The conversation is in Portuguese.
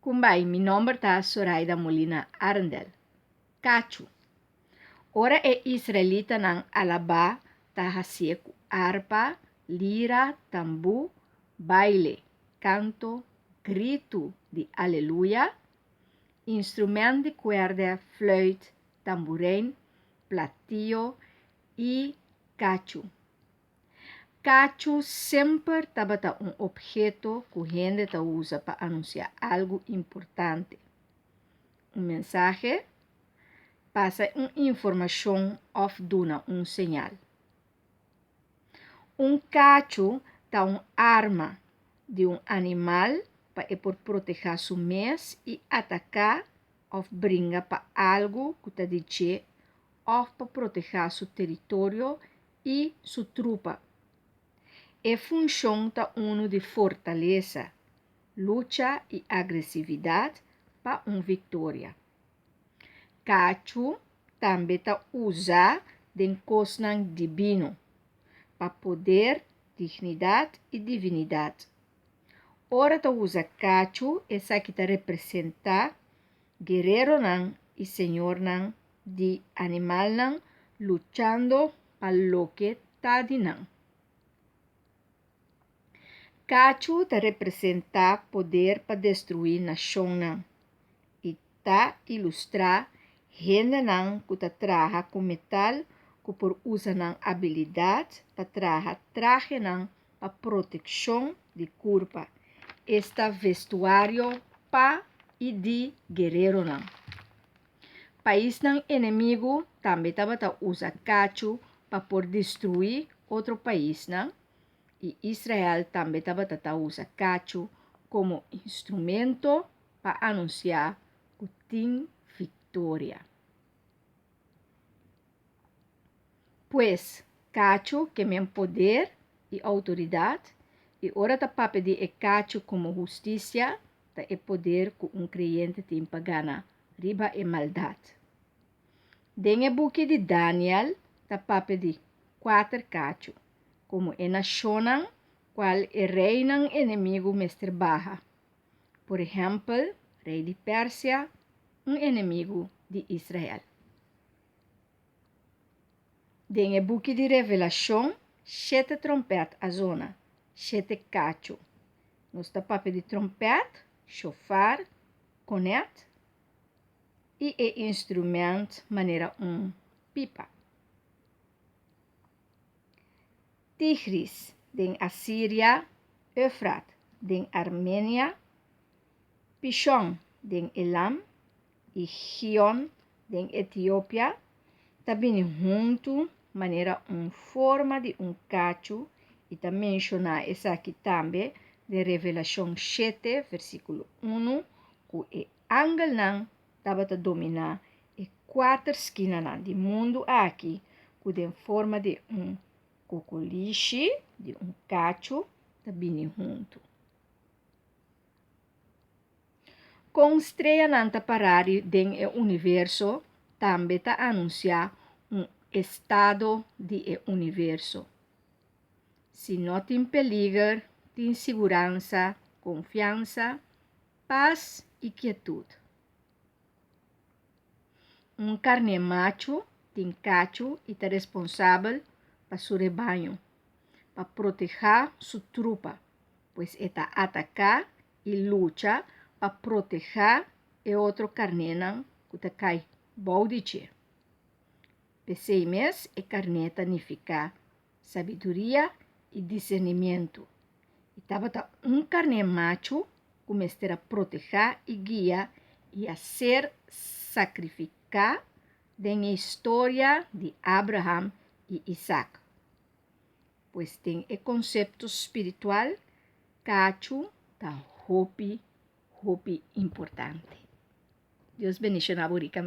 Kumbay, mi nombre está Zoraida Molina Arendel. Cacho. Ora é israelita nang alaba ta hasieku arpa, lira, tambu, baile, canto, grito de aleluia, instrumento de cuerda, fluit, tamborim, platillo e cacho. Cacho sempre estava um objeto que a gente usa para anunciar algo importante. Mensagem passa uma informação ou dá sinal. Cacho é uma arma de animal para proteger seu mês e atacar ou brincar para algo que está dizer ou para proteger seu território e sua tropa. A função está de fortaleza, luta e agressividade para uma vitória. Cacho também está usado de coisas divino para poder, dignidade e divinidade. Ora está usa cacho essa que está representa guerreiro e senhor de animal lutando para lo que está de Cacho está representa poder para destruir nação e está ilustrar gente que está traja com metal que por usar habilidade para traja traje para proteção de corpo. Este vestuário para e de guerreiro País inimigo também estava usa cacho para por destruir outro país e Israel também estava usa cacho como instrumento para anunciar que tem vitória. Pois, cacho que tem poder e autoridade, e ora está para pedir cacho como justiça, é poder que creyente tem para ganhar riba e maldade. Dentro do book de Daniel, está para pedir 4 cacho, como é nação qual é rei inimigo mestre baja. Por exemplo, rei de Pérsia, inimigo de Israel. Dentro do book de Revelação, 7 trompetas a zona, 7 cacho. Nós está para pedir trompete, chofar, cornet e instrumento maneira pipa. Tigris, den Assíria, Eufrat, den Armênia, Pishon, den Elam, e Gion, den Etiópia, também junto, maneira forma de cacho, e também mencionar essa aqui também, de Revelação 7, versículo 1, que é ángel estava a dominar e 4 esquinas do mundo aqui, que tem forma de cocoliche, de cacho, também junto. Com estreia nanta parar dentro do universo, também está anunciar estado de universo. Se não tem perigo, tem segurança, confiança, paz e quietude. Carne macho tem cacho e está responsável para seu rebanho, para proteger sua tropa, pois está atacar e luta para proteger o outro carne que está cai baudiche. Pensei mesmo é carneta significa sabedoria e discernimento. E estava carne macho que mestra proteger e guia e a ser sacrificar na história de Abraham e Isaac. Pois tem o conceito espiritual, cacho, tá hopi importante. Deus bendiga rica.